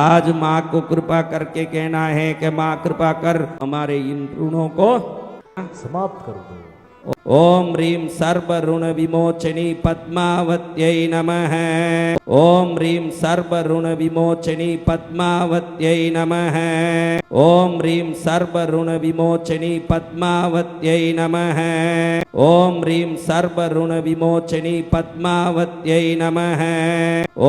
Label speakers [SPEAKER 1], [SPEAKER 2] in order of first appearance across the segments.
[SPEAKER 1] आज माँ को कृपा करके कहना है कि माँ कृपा कर हमारे इन ऋणों को
[SPEAKER 2] समाप्त कर दो।
[SPEAKER 1] ओम ह्रीं सर्व ऋण विमोचनी पद्मावत्यै नमः। ओम ह्रीं सर्व ऋण विमोचनी पद्मावत्यै नमः। ओम ह्रीं सर्व ऋण विमोचनी पद्मावत्यै नमः। ओम ह्रीं सर्व ऋण विमोचनी पद्मावत्यै नमः।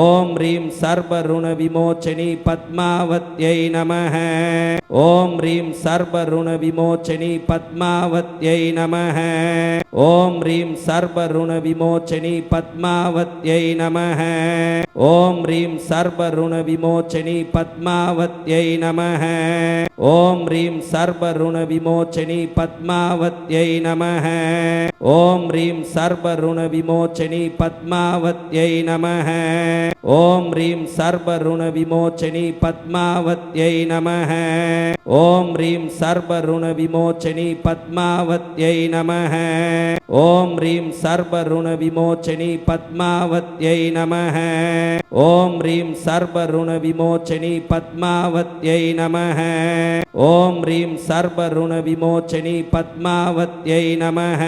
[SPEAKER 1] ओम ह्रीं सर्व ऋण विमोचनी पद्मावत्यै नमः। ओम ह्रीं सर्व ऋण विमोचनी पद्मावत्यै नमः। ओम ह्रीं सर्व ऋण विमोचनी पद्मावत्यै नमः। ओम ह्रीं सर्व ऋण विमोचनी पद्मावत्यै नमः। ओम ह्रीं सर्व ऋण विमोचनी पद्मावत्यै नमः। ओम ह्रीं सर्व ऋण विमोचनी पद्मावत्यै नमः। ओम ह्रीं सर्व ऋण विमोचनी पद्मावत्यै नमः। ओम ह्रीं सर्व ऋण विमोचनी पद्मावत्यै नमः। ओम ह्रीं सर्व ऋण विमोचनी पद्मावत्यै नमः। ओम ह्रीं सर्व ऋण विमोचनी पद्मावत्यै नमः। ओम ह्रीं सर्व ऋण विमोचनी पद्मावत्यै नमः।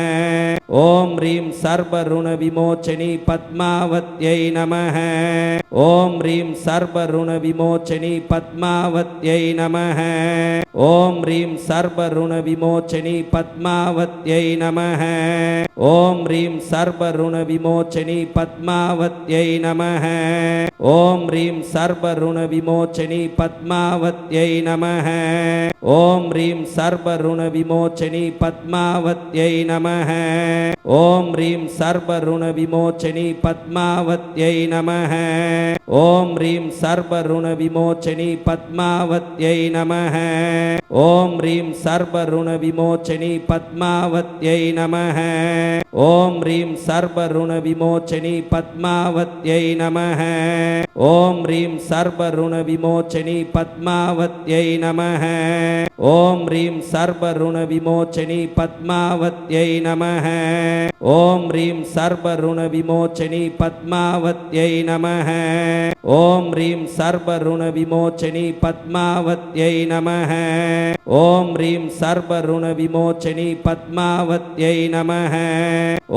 [SPEAKER 1] ओम ह्रीं सर्व ऋण विमोचनी पद्मावत्यै नमः। ओम ह्रीं सर्व ऋण विमोचनी पद्मावत्यै नमः। ओम ह्रीं सर्व ऋण विमोचनी पद्मावत्यै नमः। ओम ह्रीं सर्व ऋण विमोचनी पद्मावत्यै नमः। ओम ह्रीं सर्व ऋण विमोचनी पद्मावत्यै नमः। ओम ह्रीं सर्व ऋण विमोचनी पद्मावत्यै नमः। ओम ह्रीं सर्व ऋण विमोचनी पद्मावत्यै नमः। ओम ह्रीं सर्व ऋण विमोचनी पद्मावत्यै नमः। ओम ह्रीं सर्व ऋण विमोचनी पद्मावत्यै नमः। ओम ह्रीं सर्व ऋण विमोचनी पद्मावत्यै नमः। ओम ह्रीं सर्व ऋण विमोचनी पद्मावत्यै नमः। ओम ह्रीं सर्व ऋण विमोचनी पद्मावत्यै नमः। ओम ह्रीं सर्व ऋण विमोचनी पद्मावत्यै नमः। ओम ह्रीं सर्व ऋण विमोचनी पद्मावत्यै नमः। ओम ह्रीं सर्व ऋण विमोचनी पद्मावत्यै नमः। ओम ह्रीं सर्व ऋण विमोचनी पद्मावत्यै नमः।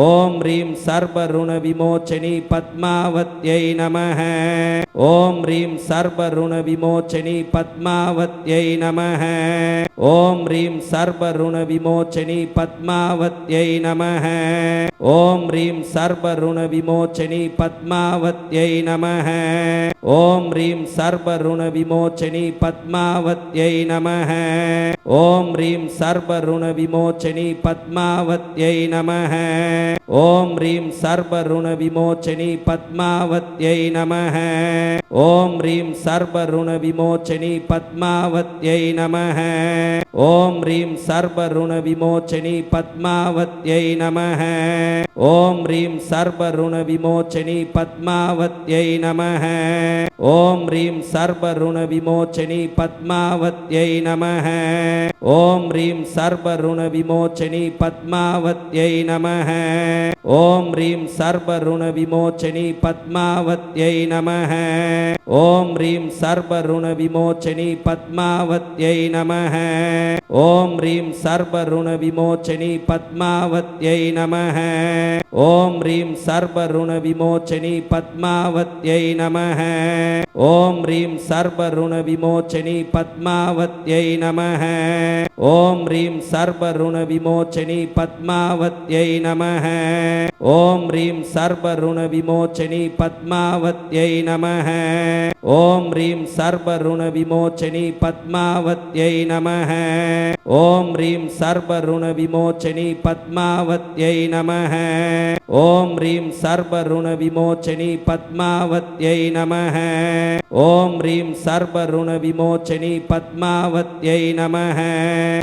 [SPEAKER 1] ओम ह्रीं सर्व ऋण विमोचनी पद्मावत्यै नमः। ओम ह्रीं सर्व ऋण विमोचनी पद्मावत्यै नमः। ओम ह्रीं सर्व ऋण विमोचनी पद्मावत्यै नमः। ओम ह्रीं सर्व ऋण विमोचनी पद्मावत्यै नमः। ओम ह्रीं सर्व ऋण विमोचनी पद्मावत्यै नमः। ओम ह्रीं सर्व ऋण विमोचनी पद्मावत्यै नमः। ओम ह्रीं सर्व ऋण विमोचनी पद्मावत्यै नमः। ओम ह्रीं सर्व ऋण विमोचनी पद्मावत्यै नमः। ओम ह्रीं सर्व ऋण विमोचनी पद्मावत्यै नमः। ओम ह्रीं सर्व ऋण विमोचनी पद्मावत्यै नमः। ओम ह्रीं सर्व ऋण विमोचनी पद्मावत्यै नमः। ओम ह्रीं सर्व ऋण विमोचनी पद्मावत्यै नमः। ओम ह्रीं सर्व ऋण विमोचनी पद्मावत्यै नमः। ओम ह्रीं सर्व ऋण विमोचनी पद्मावत्यै नमः। ओम ह्रीं सर्व ऋण विमोचनी पद्मावत्यै नमः। ओम ह्रीं सर्व ऋण विमोचनी पद्मावत्यै नमः। ओम ह्रीं सर्व ऋण विमोचनी पद्मावत्यै नमः। ओम ह्रीं सर्व ऋण विमोचनी पद्मावत्यै नमः। ओम ह्रीं सर्व ऋण विमोचनी पद्मावत्यै नमः। ओम ह्रीं सर्व ऋण विमोचनी पद्मावत्यै नमः। ओम ह्रीं सर्व ऋण विमोचनी पद्मावत्यै नमः। ओम ह्रीं सर्व ऋण विमोचनी पद्मावत्यै नमः।